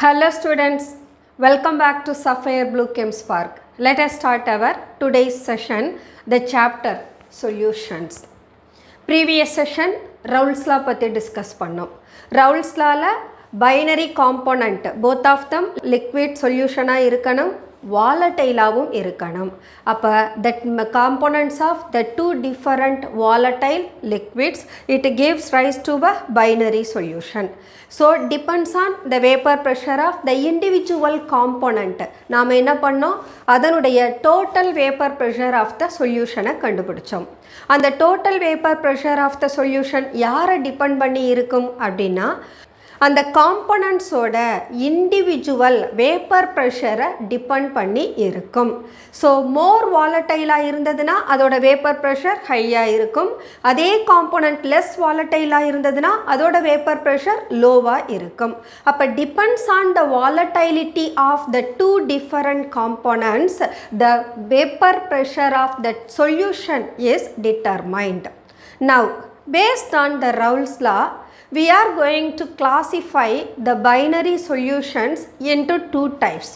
Hello students, welcome back to SapphireBlueChemspark. Let us start our today's session, the chapter Solutions. Previous session, Raoult's law பற்றி discuss பண்ணோம். Raoult's lawல binary component, both of them liquid solution இருக்கணும், volatile இருக்கணும். அப்போ that components of the two different volatile liquids, it gives rise to a binary solution. So depends on the vapor pressure of the individual component. நாம் என்ன பண்ணோம், அதனுடைய total vapor pressure of the solution கண்டுபிடிச்சோம். அந்த total vapor pressure of the solution யாரை depend பண்ணி இருக்கும் அப்படின்னா, அந்த காம்போனன்ட்ஸோட இண்டிவிஜுவல் வேப்பர் ப்ரெஷரை டிபெண்ட் பண்ணி இருக்கும். ஸோ மோர் வாலட்டைலாக இருந்ததுன்னா அதோட வேப்பர் ப்ரெஷர் ஹையாக இருக்கும். அதே காம்போனன்ட் லெஸ் வாலட்டைலாக இருந்ததுன்னா அதோட வேப்பர் ப்ரெஷர் லோவாக இருக்கும். அப்போ depends on the volatility of the two different components, the vapour pressure of the solution is determined. Now based on the Raoult's law, we are going to classify the binary solutions into two types.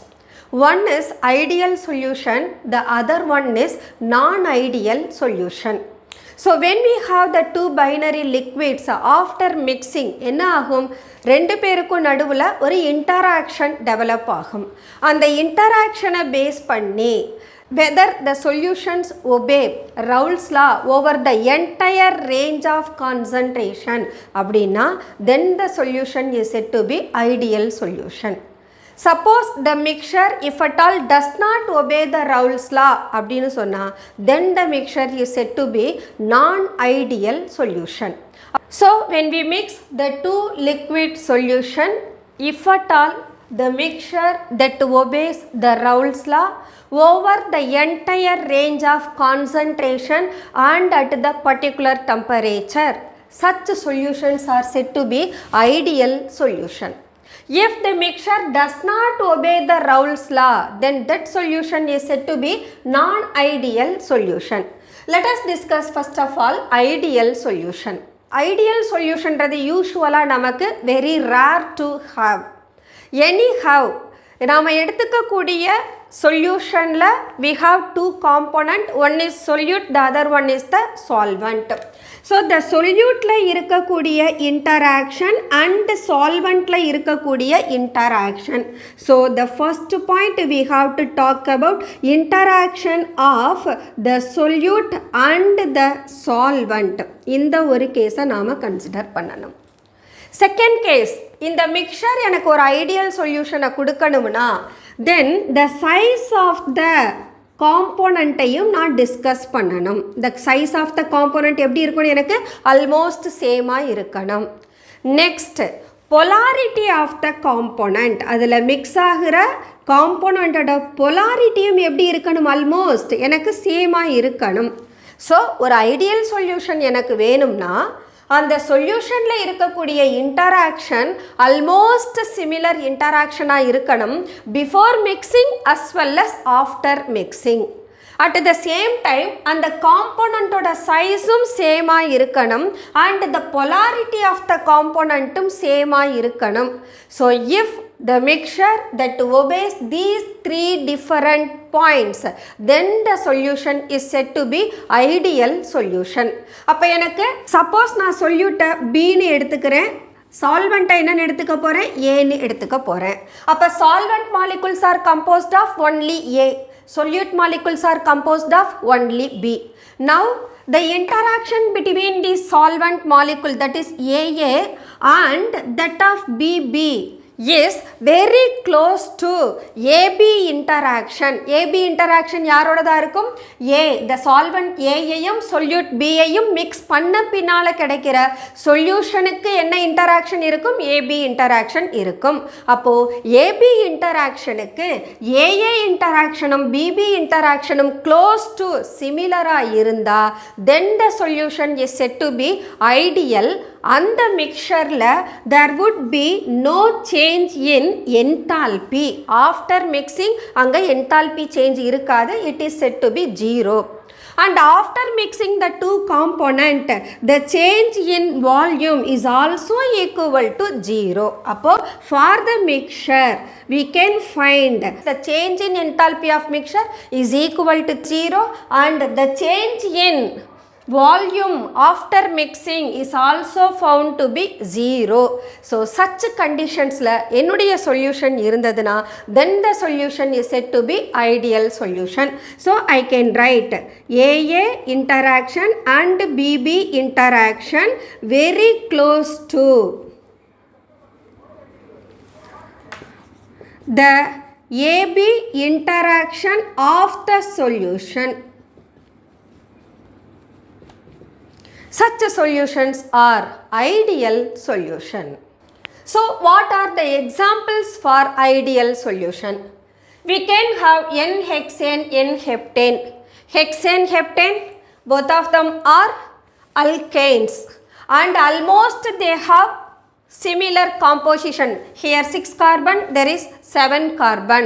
One is ideal solution, the other one is non-ideal solution. So when we have the two binary liquids, after mixing என்ன ஆகும், ரெண்டு பேருக்கும் நடுவில் ஒரு interaction develop ஆகும். அந்த interaction base பண்ணி whether the solutions obey Raoult's law over the entire range of concentration அப்படின்னா then the solution is said to be ideal solution. Suppose the mixture if at all does not obey the Raoult's law அப்படின்னு சொன்னா then the mixture is said to be non-ideal solution. So when we mix the two liquid solution, if at all the mixture that obeys the Raoult's law over the entire range of concentration and at the particular temperature, such solutions are said to be ideal solution. If the mixture does not obey the Raoult's law, then that solution is said to be non-ideal solution. Let us discuss first of all ideal solution. Ideal solution is usually நமக்கு very rare to have. Anyhow, நாம் எடுத்துக்கக்கூடிய சொல்யூஷனில் we have two component, one is solute, the other one is the solvent. So the solute இருக்கக்கூடிய interaction and solvent இருக்கக்கூடிய interaction. So the first point we have to talk about interaction of the solute and the solvent. இந்த ஒரு கேஸை நாம் consider பண்ணணும். Second case, இந்த mixer எனக்கு ஒரு ஐடியல் சொல்யூஷனை கொடுக்கணும்னா தென் த சைஸ் ஆஃப் த காம்போனண்ட்டையும் நான் டிஸ்கஸ் பண்ணணும். The size of the component எப்படி இருக்கணும், எனக்கு ஆல்மோஸ்ட் சேமாக இருக்கணும். Next polarity of the component, அதில் மிக்ஸ் ஆகிற காம்போனண்ட்டோட பொலாரிட்டியும் எப்படி இருக்கணும், ஆல்மோஸ்ட் எனக்கு சேமாக இருக்கணும். ஸோ ஒரு ஐடியல் சொல்யூஷன் எனக்கு வேணும்னா அந்த சொல்யூஷனில் இருக்கக்கூடிய இன்டராக்ஷன் ஆல்மோஸ்ட் சிமிலர் இன்டராக்ஷனாக இருக்கணும் before mixing as well as after mixing. At the same time அந்த காம்போனண்ட்டோட சைஸும் சேமாக இருக்கணும் and the polarity of the காம்போனண்ட்டும் சேமாக இருக்கணும். So if the mixture that obeys these three different points, then the solution is said to be ideal solution. அப்போ எனக்கு சப்போஸ் நான் சொல்யூட்டை பின்னு எடுத்துக்கிறேன், சால்வெண்ட்டை என்னன்னு எடுத்துக்க போகிறேன், ஏன்னு எடுத்துக்க போகிறேன். அப்போ solvent molecules are composed of only A, solute molecules are composed of only B. Now the interaction between the solvent molecule, that is AA, and that of BB is very close to AB interaction. AB interaction யாரோடதா இருக்கும், A, the solvent Aயையும் solute Bயையும் mix பண்ண பின்னால் கிடைக்கிற சொல்யூஷனுக்கு என்ன interaction இருக்கும், AB interaction இருக்கும். அப்போது AB interactionக்கு AA interactionும் BB interactionும் close to சிமிலராக இருந்தால் then the solution is said to be ideal. அந்த மிக்சரில் there would be no change in enthalpy. After mixing அங்கே enthalpy change இருக்காது, it is said to be 0. and after mixing the two component, the change in volume is also equal to 0. Appo for the mixture we can find the change in enthalpy of mixture is equal to 0 and the change in volume after mixing is also found to be 0. So such conditions la ennudiya solution irundaduna then the solution is said to be ideal solution. So I can write AA interaction and BB interaction very close to the AB interaction of the solution. Such solutions are ideal solution. So what are the examples for ideal solution? We can have N-hexane, N-heptane. Hexane, heptane, both of them are alkanes and almost they have similar composition. Here 6 carbon, there is 7 carbon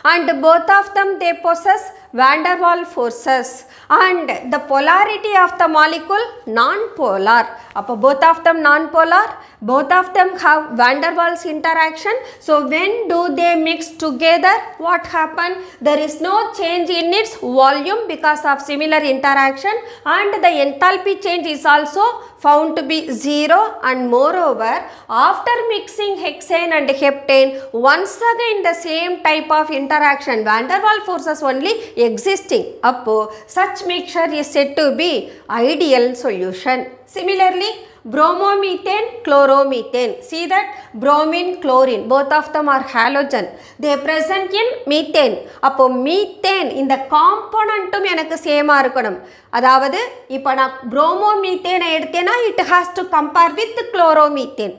and both of them they possess van der Waals forces and the polarity of the molecule non-polar. Appo both of them non-polar, both of them have van der Waals interaction. So when do they mix together? What happen? There is no change in its volume because of similar interaction and the enthalpy change is also found to be 0 and moreover after mixing hexane and heptane once again the same type of interaction van der Waals forces only existing. Appo such mixture is said to be ideal solution. Similarly bromomethane, chloromethane. See that bromine, chlorine both of them are halogen. They are present in methane. அப்போ methane இந்த காம்போனன்ட்டும் எனக்கு சேமாக இருக்கணும். அதாவது இப்போ நான் bromomethane எடுத்தேன்னா it has to compare with chloromethane.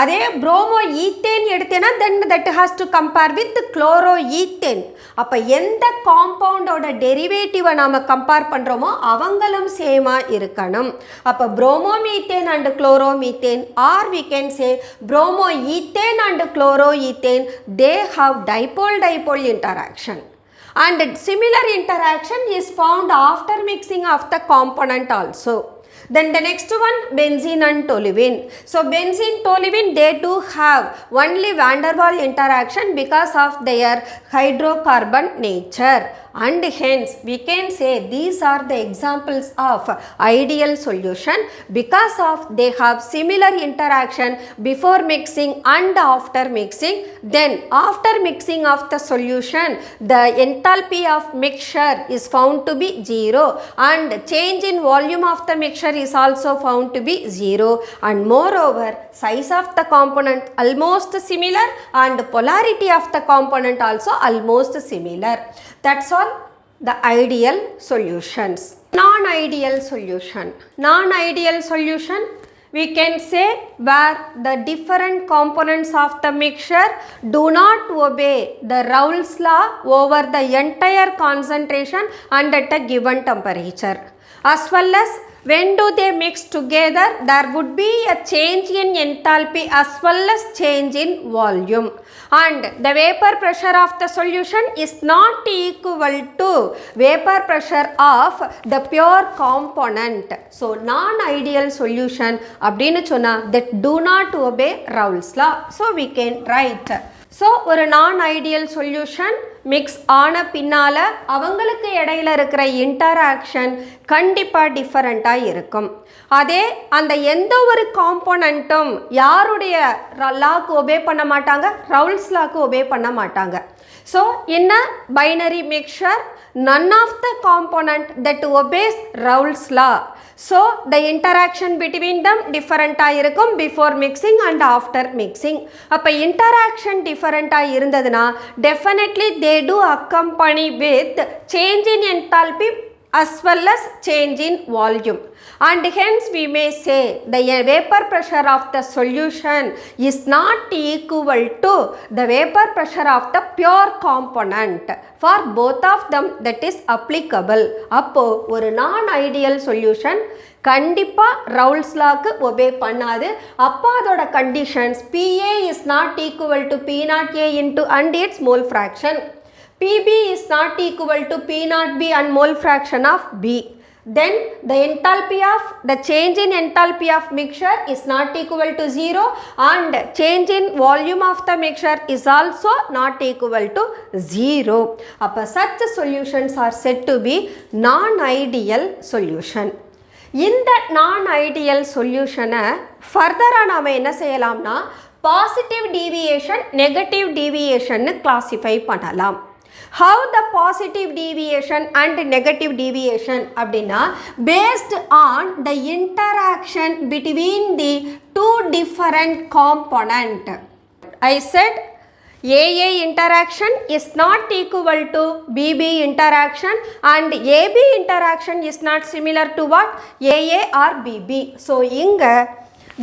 அதே ப்ரோமோ ஈத்தேன் எடுத்தேன்னா then that has to compare with chloroethane. அப்போ எந்த காம்பவுண்டோட டெரிவேட்டிவை நாம் கம்பேர் பண்ணுறோமோ அவங்களும் சேமாக இருக்கணும். அப்போ bromomethane and chloromethane or we can say bromoethane and chloroethane they have dipole-dipole interaction. And similar interaction is found after mixing of the component also. Then the next one benzene and toluene. So benzene, toluene they do have only van der Waals interaction because of their hydrocarbon nature and hence we can say these are the examples of ideal solution because of they have similar interaction before mixing and after mixing. Then after mixing of the solution the enthalpy of mixture is found to be 0 and change in volume of the mixture is also found to be 0 and moreover size of the component almost similar and polarity of the component also almost similar. That's all the ideal solutions. Non-ideal solution. Non-ideal solution we can say where the different components of the mixture do not obey the Raoult's law over the entire concentration and at a given temperature. As well as when do they mix together there would be a change in enthalpy as well as change in volume and the vapor pressure of the solution is not equal to vapor pressure of the pure component. So non-ideal solution அப்படினு சொன்னா that do not obey Raoult's law. So we can write. So ஒரு non-ideal solution mix ஆன பின்னால் அவங்களுக்கு இடையில இருக்கிற interaction கண்டிப்பாக டிஃபரெண்ட்டாக இருக்கும். அதே அந்த எந்த ஒரு காம்போனண்ட்டும் யாருடைய லாக்கு ஒபே பண்ண மாட்டாங்க, ரவுல்ஸ் லாக்கு ஒபே பண்ண மாட்டாங்க. So in a binary mixture none of the component that obeys Raoult's law. So the interaction between them different இருக்கும் before mixing and after mixing. அப்போ interaction different இருந்ததுன்னா definitely they do accompany with change in enthalpy as well as change in volume and hence we may say the vapor pressure of the solution is not equal to the vapor pressure of the pure component for both of them that is applicable. அப்போ ஒரு non-ideal solution கண்டிப்பாக ரவுல்ஸ் lock obey பண்ணாது. அப்போ அதோட conditions PA is not equal to P0A into and its mole fraction. PB is not equal to P0B and mole fraction of B. then the enthalpy of the change in enthalpy of mixture is not equal to 0 and change in volume of the mixture is also not equal to 0. அப்ப such solutions are said to be non-ideal solution. இந்த non-ideal solution further நாம என்ன செய்யலாம்னா positive deviation, negative deviation classify பண்ணலாம். How the positive deviation and negative deviation அப்படினா based on the interaction between the two different component. I said AA interaction is not equal to BB interaction and AB interaction is not similar to what? AA or BB. So இங்க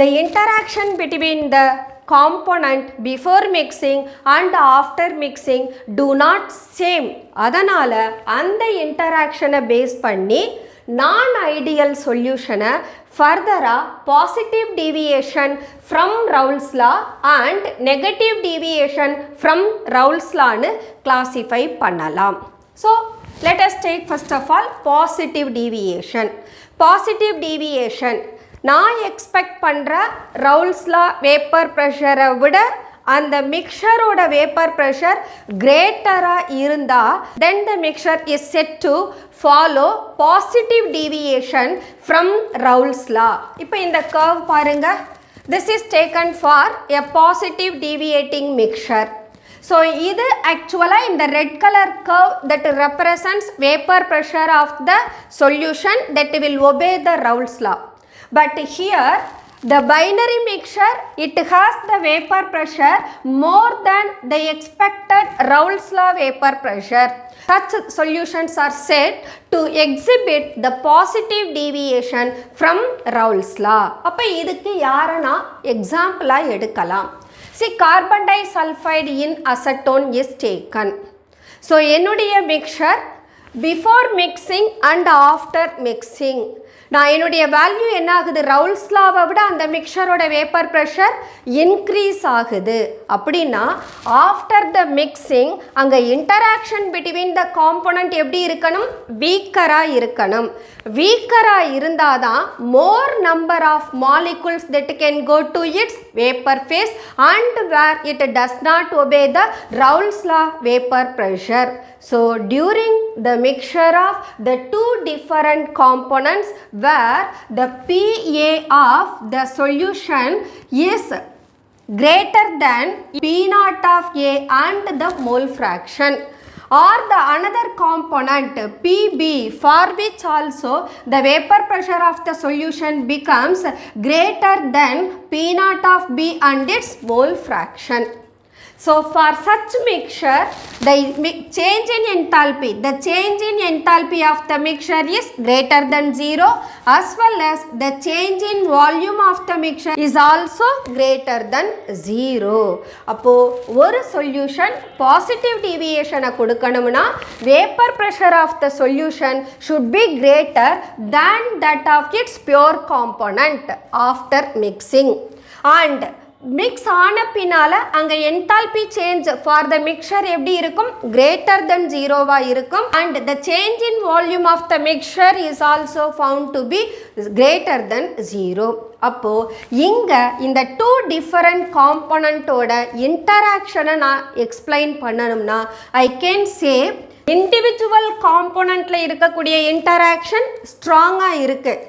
the interaction between the component before mixing and after mixing do not same. அதனால அந்த interaction base பண்ணி non-ideal solution further positive deviation from Raoult's law and negative deviation from Raoult's law னு classify பண்ணலாம். So let us take first of all positive deviation. Positive deviation நான் expect பண்ணுற ரவுல்ஸ் law vapour ப்ரெஷரை விட அந்த மிக்சரோட vapour pressure கிரேட்டராக இருந்தால் then the mixture is set to follow positive deviation from Raoult's law. இப்போ இந்த கர்வ் பாருங்க, this is taken for a positive deviating mixture. So இது actually in the red color curve that represents vapor pressure of the solution that will obey the Raoult's law. But here the binary mixture, it has the vapor pressure more than the expected Raoult's law vapor pressure. Such solutions are said to exhibit the positive deviation from Raoult's law. அப்ப இதுக்கு யாரனா எக்ஸாம்பிளா எடுக்கலாம். See, carbon disulfide in acetone is taken. So என்னுடைய mixture before mixing and after mixing, நான் என்னுடைய value என்ன ஆகுது, ரவுல்ஸ் லாவை விட அந்த மிக்சரோட வேப்பர் ப்ரெஷர் இன்க்ரீஸ் ஆகுது. அப்படின்னா ஆஃப்டர் த மிக்சிங் அங்கே இன்டராக்ஷன் பிட்வீன் த காம்போனன்ட் எப்படி இருக்கணும், வீக்கராக இருக்கணும். வீக்கராக இருந்தால் தான் more number of molecules that can go to its vapour phase and where it does not obey the Raoult's law vapour pressure. So during the mixture of the two different components where the PA of the solution is greater than P0 of A and the mole fraction, or the another component PB for which also the vapor pressure of the solution becomes greater than P0 of B and its mole fraction. So for such mixture, the change in enthalpy, the change in enthalpy of the mixture is greater than 0, as well as the change in volume of the mixture is also greater than 0. அப்போ ஒரு solution positive deviation கொடுக்கணும்னா vapor pressure of the solution should be greater than that of its pure component after mixing. And mix ஆன பின்னால் அங்கே enthalpy change for the mixture எப்படி இருக்கும், greater than 0வா இருக்கும். And the change in volume of the mixture is also found to be greater than 0. அப்போது இங்கே இந்த டூ டிஃபரண்ட் காம்போனண்ட்டோட இன்டராக்ஷனை நான் எக்ஸ்பிளைன் பண்ணணும்னா ஐ கேன் சே இண்டிவிஜுவல் காம்போனண்ட்டில் இருக்கக்கூடிய இன்டராக்ஷன் ஸ்ட்ராங்காக இருக்குது.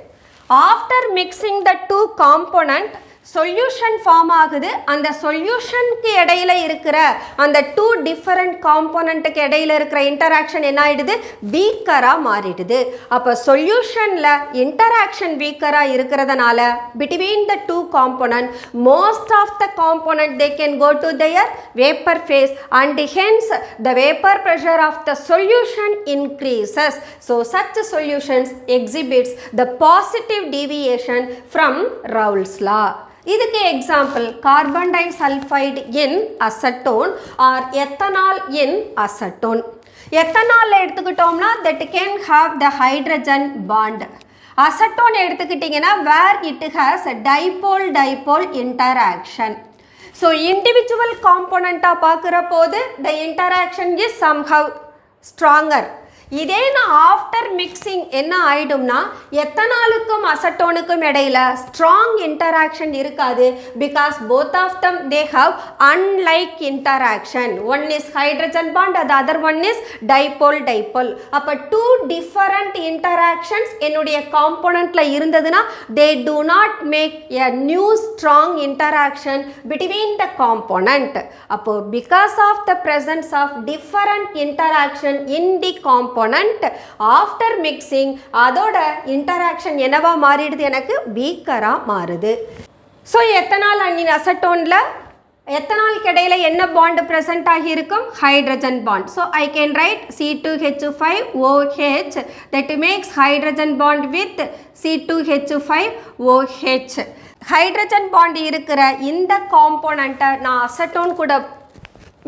After mixing the two component solution form ஆகுது. அந்த சொல்யூஷனுக்கு இடையில இருக்கிற அந்த டூ டிஃபரண்ட் காம்போனண்ட்டுக்கு இடையில இருக்கிற இன்டராக்ஷன் என்ன ஆயிடுது, வீக்கராக மாறிடுது. அப்போ சொல்யூஷனில் இன்டராக்ஷன் வீக்கராக இருக்கிறதுனால between the two component most of the component they can go to their vapor phase and hence the vapor pressure of the solution increases. So such solutions exhibits the positive deviation from Raoult's law. இதுக்கு example carbon disulphide in acetone or ethanol in acetone. Ethanol எடுத்துக்கிட்டோம்னா that can have the hydrogen bond. Acetone எடுத்துக்கிட்டிங்கன்னா where it has dipole dipole interaction. So individual காம்போனண்ட்டாக பார்க்குற போது the interaction is somehow stronger. இதே நான் ஆஃப்டர் மிக்சிங் என்ன ஆயிடும்னா எத்தனாலுக்கும் அசட்டோனுக்கும் இடையில ஸ்ட்ராங் இன்டராக்ஷன் இருக்காது. Because both of them they have unlike interaction. One is hydrogen bond, the other one is dipole dipole. அப்ப two different interactions என்னுடைய காம்போனன்ட்ல இருந்ததுன்னா they do not make a new strong interaction between the component. அப்போ because of the presence of different interaction in the component after mixing அதோட interaction என்னவா மாறிடுது, எனக்கு வீக்கரா மாறுது. So ethanol and அசட்டோனில் எத்தனாலுக்கு இடையில என்ன பாண்ட் ப்ரெசென்ட் ஆகியிருக்கும், hydrogen bond. So I can write C2H5OH that makes hydrogen bond with C2H5OH. Hydrogen bond இருக்கிற இந்த காம்போனண்ட்டை நான் அசட்டோன் கூட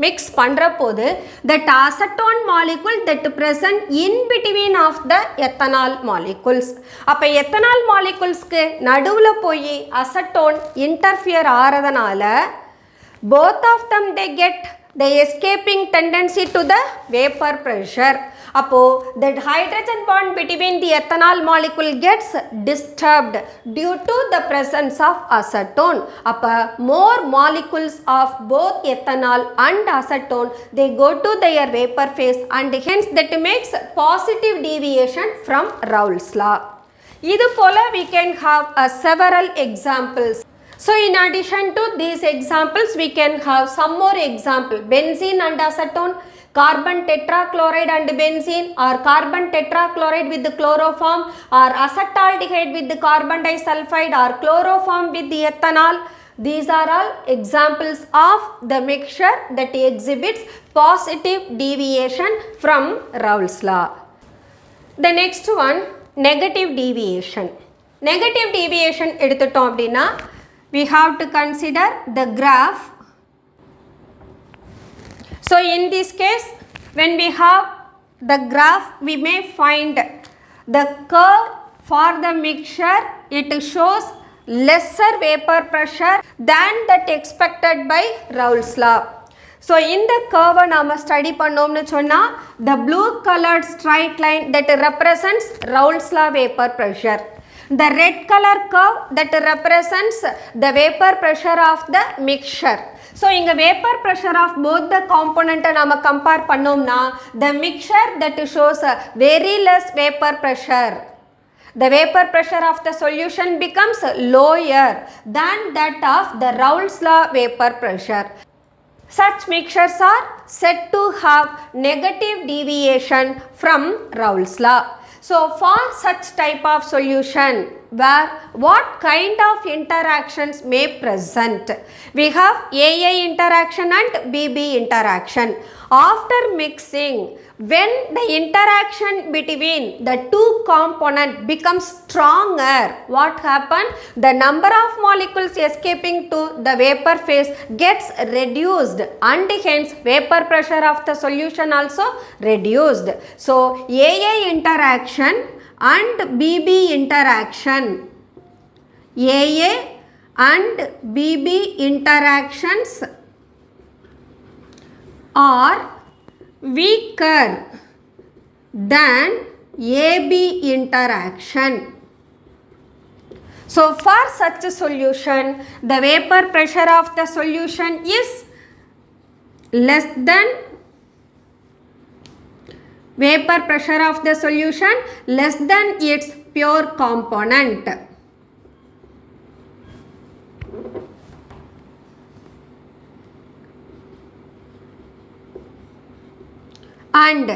மிக்ஸ் பண்ணுற போது that acetone molecule that present in between of the ethanol molecules. அப்போ எத்தனால் மாலிகுல்ஸ்க்கு நடுவில் போய் அசட்டோன் இன்டர்ஃபியர் ஆகிறதுனால both of them they get the escaping tendency to the vapor pressure. அப்போ the hydrogen bond between the ethanol molecule gets disturbed due to the presence of acetone. அப்போ more molecules of both ethanol and acetone they go to their vapor phase and hence that makes positive deviation from Raoult's law. இது போல we can have several examples. So in addition to these examples we can have some more example. Benzene and acetone, carbon tetrachloride and benzene, or carbon tetrachloride with the chloroform, or acetaldehyde with the carbon disulfide, or chloroform with the ethanol. These are all examples of the mixture that exhibits positive deviation from Raoult's law. The next one, negative deviation. Negative deviation எடுத்துட்டோம் அப்படின்னா we have to consider the graph. So in this case when we have the graph we may find the curve for the mixture, it shows lesser vapor pressure than that expected by Raoult's law. So in the curve நாம study பண்ணோம்னு சொன்னா the blue colored straight line that represents Raoult's law vapor pressure. The red color curve that represents the vapor pressure of the mixture. So இங்க vapor pressure of both the component நாம compare பண்ணோம்னா the mixture that shows a very less vapor pressure. The vapor pressure of the solution becomes lower than that of the Raoult's law vapor pressure. Such mixtures are said to have negative deviation from Raoult's law. So for such type of solution where what kind of interactions may present, we have AA interaction and BB interaction. After mixing, when the interaction between the two components becomes stronger, what happens? The number of molecules escaping to the vapor phase gets reduced and hence vapor pressure of the solution also reduced. So AA interaction and BB interaction, AA and BB interactions are weaker than AB interaction. So for such a solution the vapor pressure of the solution is less than vapor pressure of the solution less than its pure component. And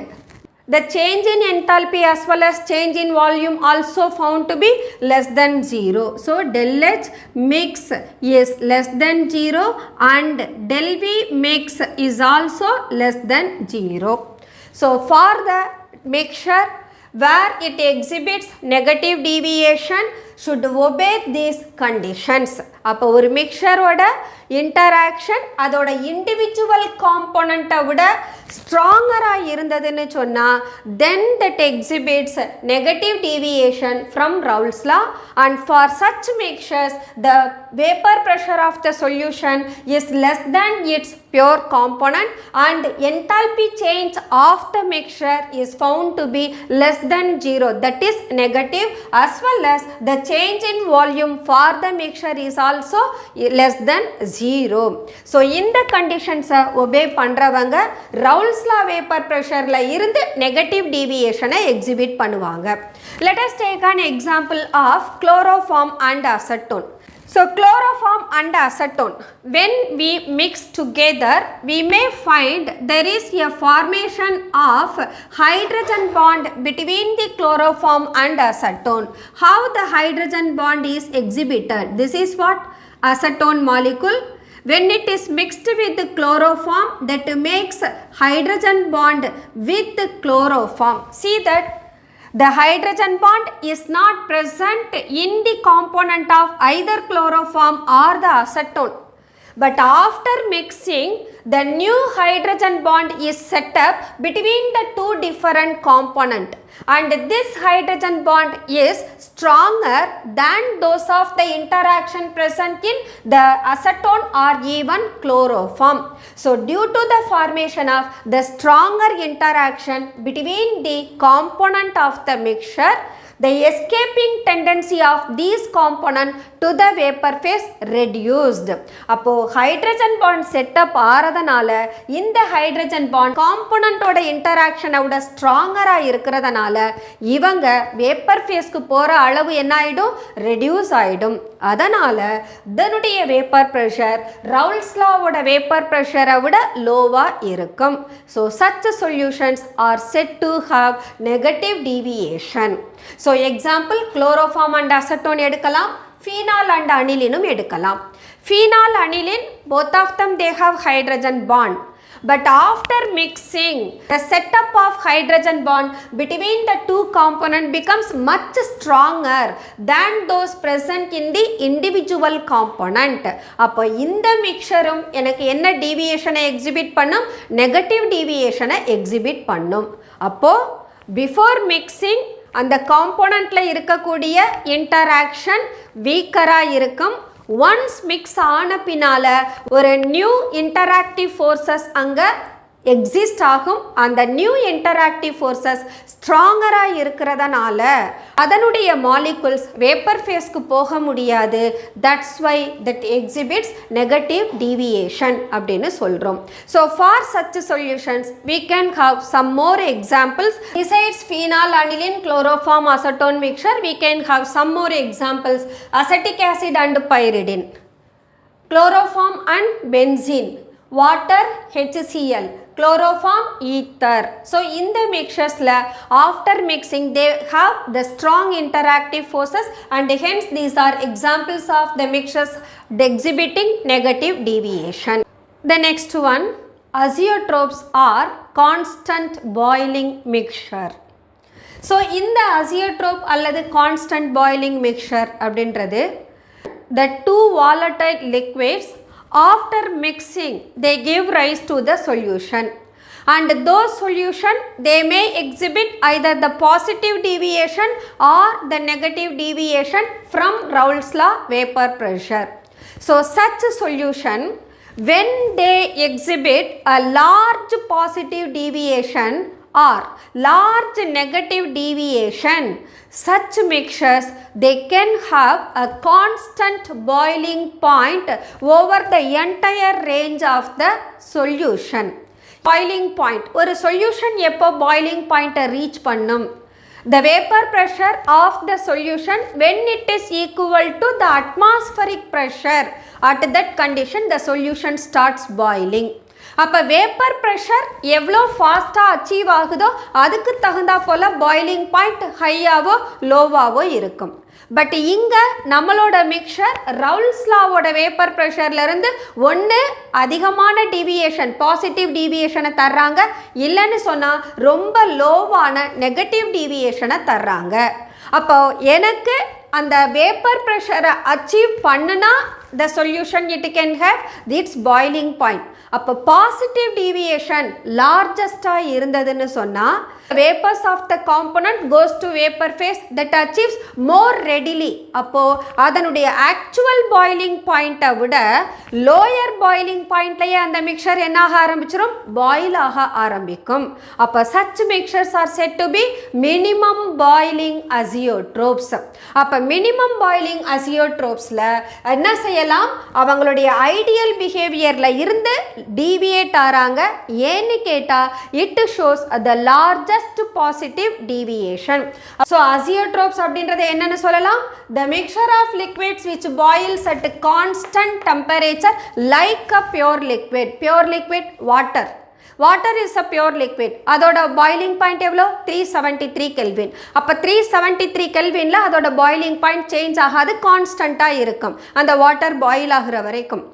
the change in enthalpy as well as change in volume also found to be less than 0. So del H mix is less than 0 and del V mix is also less than 0. So for the mixture where it exhibits negative deviation should obey these conditions. அப்போ ஒரு mixture ஓட interaction அதோட individual காம்போனண்ட்டை விட ஸ்ட்ராங்கராக இருந்ததுன்னு சொன்னால் then that exhibits negative deviation from Raoult's law, and for such mixtures the vapor pressure of the solution is less than its pure component and enthalpy change of the mixture is found to be less than 0, that is negative, as well as the change in volume for the mixture is also less than 0. So இந்த conditions obey பண்றவங்க Raoult's law vapor pressure ல இருந்து negative deviation exhibit பண்ணுவாங்க. Let us take an example of chloroform and acetone. So chloroform and acetone, when we mix together, we may find there is a formation of hydrogen bond between the chloroform and acetone. How the hydrogen bond is exhibited? This is what acetone molecule. When it is mixed with the chloroform, that makes hydrogen bond with the chloroform. See that the hydrogen bond is not present in the component of either chloroform or the acetone. But after mixing, the new hydrogen bond is set up between the two different components, and this hydrogen bond is stronger than those of the interaction present in the acetone or even chloroform. So due to the formation of the stronger interaction between the component of the mixture, the escaping tendency of these components to the vapor phase reduced. அப்போ hydrogen bond setup ஆறதனால இந்த hydrogen bond component ஓட interaction விட ஸ்ட்ராங்கரா இருக்கிறதனால இவங்க vapor phaseக்கு போற அளவு என்ன ஆயிடும், reduce ஆயிடும். அதனால இதனுடைய vapor pressure Raoult's law ஓட vapor pressure விட லோவா இருக்கும். So such solutions are said to have negative deviation. So example, chloroform and acetone எடுக்கலாம், phenol and aniline எடுக்கலாம். Phenol, aniline, both of them they have hydrogen bond. But after mixing, the setup of hydrogen bond between the two components becomes much stronger than those present in the individual component. அப்போ இந்த mixture எனக்கு என்ன deviation exhibit பண்ணும், negative deviation exhibit பண்ணும். அப்போ before mixing அந்த காம்போனண்ட்ல இருக்கக்கூடிய interaction வீக்கரா இருக்கும். ஒன்ஸ் மிக்ஸ் ஆன பின்னால ஒரு நியூ இன்டராக்டிவ் ஃபோர்ஸஸ் அங்க எக்ஸிஸ்ட் ஆகும். அந்த நியூ இன்டராக்டிவ் ஃபோர்ஸஸ் ஸ்ட்ராங்கராக இருக்கிறதுனால அதனுடைய மாலிகுல்ஸ் வேப்பர் ஃபேஸ்க்கு போக முடியாது. That's why that exhibits negative deviation அப்படின்னு சொல்கிறோம். So for such solutions we can have some more examples. Besides phenol, aniline, chloroform, acetone mixture, we can have some more examples. Acetic acid and pyridine, chloroform and benzene, water, HCl, chloroform, ether. So in the mixtures after mixing they have the strong interactive forces, and hence these are examples of the mixtures exhibiting negative deviation. The next one, azeotropes are constant boiling mixture. So in the azeotrope அல்லது constant boiling mixture அப்படின்றது the two volatile liquids after mixing they give rise to the solution, and those solution they may exhibit either the positive deviation or the negative deviation from Raoult's law vapor pressure. So such solution, when they exhibit a large positive deviation or large negative deviation, such mixtures they can have a constant boiling point over the entire range of the solution. Boiling point, ஒரு solution எப்போ boiling point reach பண்ணும், the vapor pressure of the solution when it is equal to the atmospheric pressure. At that condition the solution starts boiling. அப்போ vapour pressure எவ்வளோ ஃபாஸ்ட்டாக achieve ஆகுதோ அதுக்கு தகுந்தா போல் boiling point ஹையாவோ லோவாவோ இருக்கும். பட் இங்கே நம்மளோட மிக்சர் ரவுல்ஸ் லாவோட வேப்பர் ப்ரெஷர்லேருந்து ஒன்று அதிகமான டீவியேஷன் பாசிட்டிவ் டீவியேஷனை தர்றாங்க, இல்லைன்னு சொன்னால் ரொம்ப லோவான நெகட்டிவ் டீவியேஷனை தர்றாங்க. அப்போ எனக்கு அந்த வேப்பர் ப்ரெஷரை அச்சீவ் பண்ணுனா the solution it can have its boiling point. அப்போ positive deviation largest இருந்ததுன்னு சொன்னா vapors of the component goes to vapor phase that achieves more readily. அப்போ அதனுடைய actual boiling point விட lower boiling pointலயே அந்த mixture என்ன ஆக ஆரம்பிச்சிரும், boil ஆக ஆரம்பிக்கும். அப்போ such mixtures are said to be minimum boiling azeotropes. அப்போ minimum boiling azeotropesல என்ன செய்யலாம், அவங்களுடைய ஐடியல் பிஹேவியர்ல இருந்து deviate ஆறாங்க. ஏன்னு கேட்டா it shows the largest positive deviation. So azeotropes அப்படின்றது என்னன்னு சொல்லலாம், the mixture of liquids which boils at constant temperature like a pure liquid. Pure liquid water. Water is a pure liquid. அதோட boiling point எவ்வளோ, 373 Kelvin. அப்போ 373 Kelvinல அதோட boiling point change ஆகாது, கான்ஸ்டண்ட்டாக இருக்கும் அந்த வாட்டர் பாயில் ஆகிற வரைக்கும்.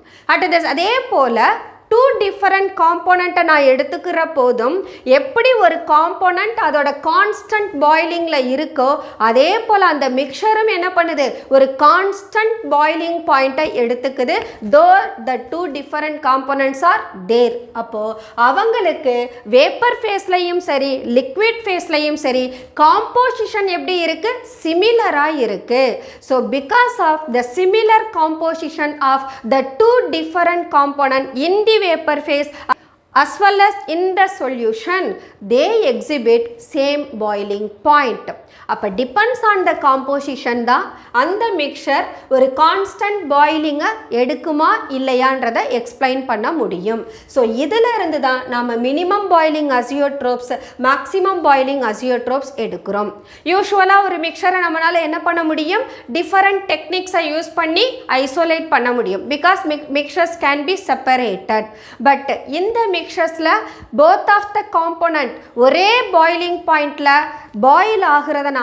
அதே போல் டூ டிஃபரண்ட் காம்போனண்ட்டை நான் எடுத்துக்கிற போதும் எப்படி ஒரு காம்போனண்ட் அதோட கான்ஸ்டன்ட் பாயிலிங்கில் இருக்கோ அதே போல் அந்த மிக்சரும் என்ன பண்ணுது, ஒரு கான்ஸ்டன்ட் பாயிலிங் பாயிண்ட்டை எடுத்துக்குது. Though the two different components are there. அப்போது அவங்களுக்கு வேப்பர் ஃபேஸ்லையும் சரி லிக்விட் ஃபேஸ்லையும் சரி காம்போசிஷன் எப்படி இருக்குது, சிமிலராக இருக்குது. So because of the similar composition of the two different component in the vapor phase as well as in the solution they exhibit same boiling point. அப்போ depends on the composition தான் அந்த mixer ஒரு constant பாயிலிங்கை எடுக்குமா இல்லையான்றதை explain பண்ண முடியும். So இதில் இருந்து தான் நம்ம மினிமம் பாயிலிங் அசியோட்ரோப்ஸ் மேக்ஸிமம் பாயிலிங் அசியோட்ரோப்ஸ் எடுக்கிறோம். யூஸ்வலாக ஒரு மிக்சரை நம்மளால் என்ன பண்ண முடியும், டிஃபரண்ட் டெக்னிக்ஸை யூஸ் பண்ணி ஐசோலேட் பண்ண முடியும். Because mixtures can be separated. But இந்த மிக்சர்ஸில் போத் ஆஃப் த காம்போனண்ட் ஒரே பாயிலிங் பாயிண்டில் பாயில் ஆகிறதுனால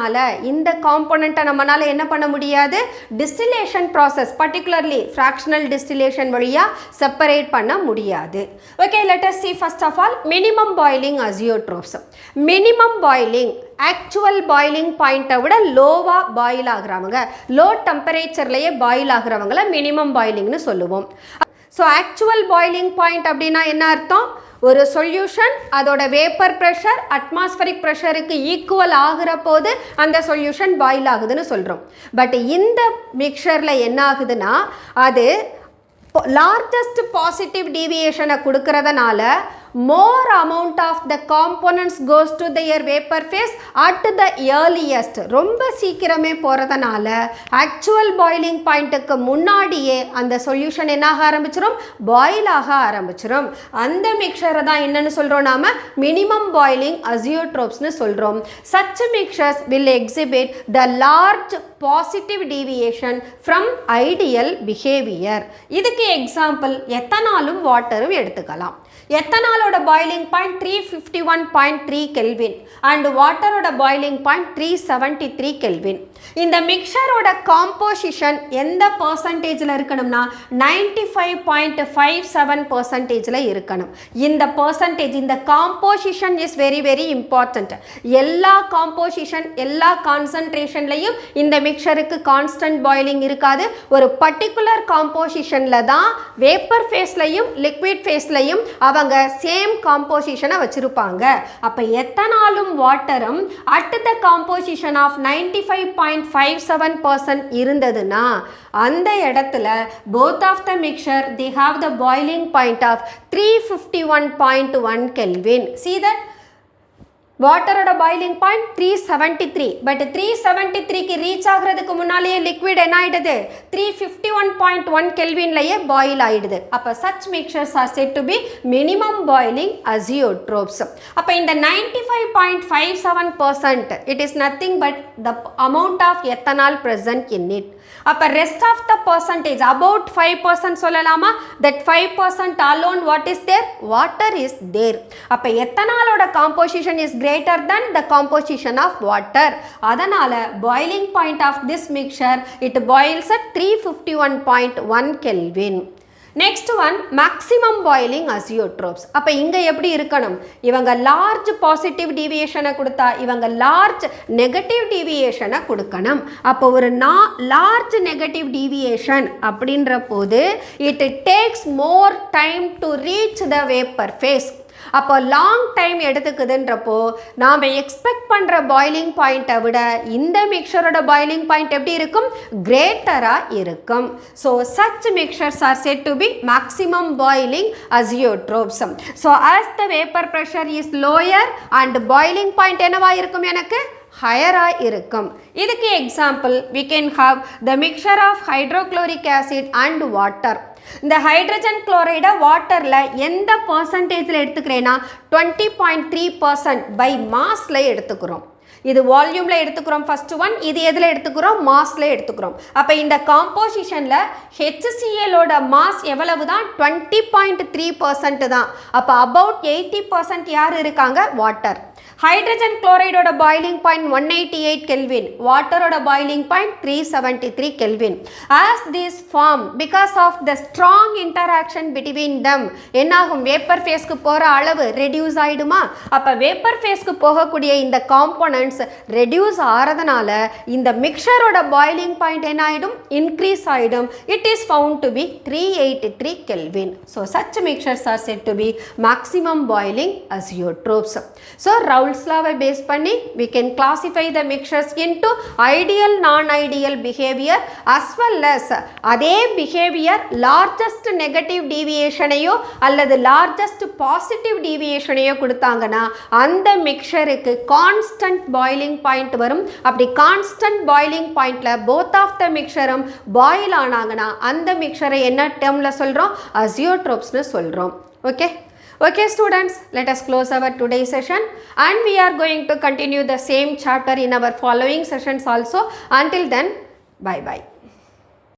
இந்த காம்போனண்ட்டை நம்மளால் என்ன பண்ண முடியாது, distillation process particularly fractional distillation வழியாக செப்பரேட் பண்ண முடியாது. Okay, let us see first of all minimum boiling azeotropes. Minimum boiling actual boiling பாயிண்ட்டை விட லோவாக பாயில் ஆகிறவங்க, லோ டெம்பரேச்சர்லேயே பாயில் ஆகிறவங்கள மினிமம் பாயிலிங்னு சொல்லுவோம். ஸோ ஆக்சுவல் பாயிலிங் பாயிண்ட் அப்படின்னா என்ன அர்த்தம், ஒரு சொல்யூஷன் அதோட வேப்பர் ப்ரெஷர் அட்மாஸ்பரிக் ப்ரெஷருக்கு ஈக்குவல் ஆகிற போது அந்த சொல்யூஷன் பாயில் ஆகுதுன்னு சொல்கிறோம். பட் இந்த மிக்சரில் என்ன ஆகுதுன்னா அது லார்ஜஸ்ட் பாசிட்டிவ் டீவியேஷனை கொடுக்கறதுனால more amount of the components goes to their vapor phase at the earliest. ரொம்ப சீக்கிரமே போகிறதுனால ஆக்சுவல் பாயிலிங் பாயிண்ட்டுக்கு முன்னாடியே அந்த சொல்யூஷன் என்ன ஆக ஆரம்பிச்சிடும், பாயில் ஆக ஆரம்பிச்சிடும். அந்த மிக்சரை தான் என்னன்னு சொல்கிறோம் நாம மினிமம் பாயிலிங் அசியோட்ரோப்ஸ்னு சொல்கிறோம். such mixtures will exhibit the large positive deviation from ideal behavior. இதுக்கு எக்ஸாம்பிள் எத்தனாலும் வாட்டரும் எடுத்துக்கலாம். எத்தனாலோட பாயிலிங் பாயிண்ட் 351.3 கெல்வின் அண்ட் வாட்டரோட பாயிலிங் பாயிண்ட் 373 கெல்வின். இந்த மிக்சரோட காம்போசிஷன் எந்த பர்சன்டேஜில் இருக்கணும்னா 95.57% இருக்கணும். இந்த பர்சன்டேஜ், இந்த composition is very very important. எல்லா காம்போசிஷன் எல்லா கான்சன்ட்ரேஷன்லையும் இந்த மிக்சருக்கு கான்ஸ்டன்ட் பாயிலிங் இருக்காது. ஒரு பர்டிகுலர் காம்போசிஷனில் தான் வேப்பர் ஃபேஸ்லையும் லிக்விட் ஃபேஸ்லையும் அவங்க சேம் காம்போசிஷனை வச்சிருப்பாங்க. அப்போ எத்தனாலும் வாட்டரும் அட் த காம்போசிஷன் ஆஃப் 95.57% இருந்ததுன்னா அந்த இடத்துல both of the mixture they have the boiling point of 351.1 Kelvin. See that வாட்டரோட பாயிலிங் பாயிண்ட் 373. பட் 373க்கு ரீச் ஆகிறதுக்கு முன்னாலேயே லிக்விட் என்ன ஆகிடுது, 351.1 கெல்வின்லேயே பாயில் ஆகிடுது. அப்போ such mixtures are set to be minimum boiling azeotropes. அப்போ இந்த 95.57% it is nothing but the amount of ethanol present in it. அப்போ rest of the percentage about 5% சொல்லலாமா, that 5% alone what is there, water is there. அப்போ எத்தனாலோட composition is greater than the composition of water. அதனால boiling point of this mixture it boils at 351.1 Kelvin. Next one, maximum boiling azeotrope. அப்ப இங்க எப்படி இருக்கணும்? இவங்க large positive deviation கொடுத்தா இவங்க large negative deviation கொடுக்கணும். அப்ப ஒரு large negative deviation அப்படின்ற போது it takes more time to reach the vapor phase. அப்போ லாங் டைம் எடுத்துக்குதுன்றப்போ நாம் எக்ஸ்பெக்ட் பண்ணுற பாய்லிங் பாயிண்ட்டை விட இந்த மிக்சரோட பாய்லிங் பாயிண்ட் எப்படி இருக்கும்? கிரேட்டராக இருக்கும். So such mixtures are set to be maximum boiling azeotropes. So as the vapour pressure is lower and boiling point என்னவா இருக்கும்? எனக்கு ஹையராக இருக்கும். இதுக்கு example we can have the mixture of hydrochloric acid and water. இந்த hydrogen குளோரைடை வாட்டரில் எந்த பர்சன்டேஜில் எடுத்துக்கிறேன்னா 20.3% பை மாஸில் எடுத்துக்கிறோம். இது வால்யூமில் எடுத்துக்கிறோம் ஃபர்ஸ்ட் ஒன், இது எதில் எடுத்துக்கிறோம்? மாஸில் எடுத்துக்கிறோம். அப்போ இந்த காம்போசிஷனில் HClஓட மாஸ் எவ்வளவு தான்? 20.3% தான். அப்போ அபவுட் 80% யார் இருக்காங்க? வாட்டர். ஹைட்ரஜன் குளோரைடோட பாய்லிங் பாயிண்ட் 188 கெல்வின், வாட்டரோட boiling point 373 kelvin. As this form because of the strong interaction between them என்னாகும்? வேப்பர் ஃபேஸ்க்கு போகிற அளவு ரெடியூஸ் ஆகிடுமா? அப்போ வேப்பர் ஃபேஸ்க்கு போகக்கூடிய இந்த காம்போனன்ட்ஸ் ரெடியூஸ் ஆகிறதுனால இந்த மிக்சரோட பாய்லிங் பாயிண்ட் என்ன ஆகிடும்? இன்க்ரீஸ் ஆகிடும். It is found to be 383 kelvin. So such mixtures are set to be maximum boiling azeotropes. So Raoult's law base பண்ணி we can classify the mixtures into ideal non-ideal behavior as well as அதே behavior largest negative deviation ஐயோ அல்லது largest positive deviation ஐயோ கொடுத்தாங்கன்னா அந்த மிக்சருக்கு constant boiling point வரும். அப்படி constant boiling pointல both of the mixtureம் boil ஆனாங்கன்னா அந்த மிக்சரை என்ன termல சொல்றோம்? அசியோட்ரோப்ஸ்னு சொல்றோம். Okay students, let us close our today's session and we are going to continue the same chapter in our following sessions also. Until then, bye bye.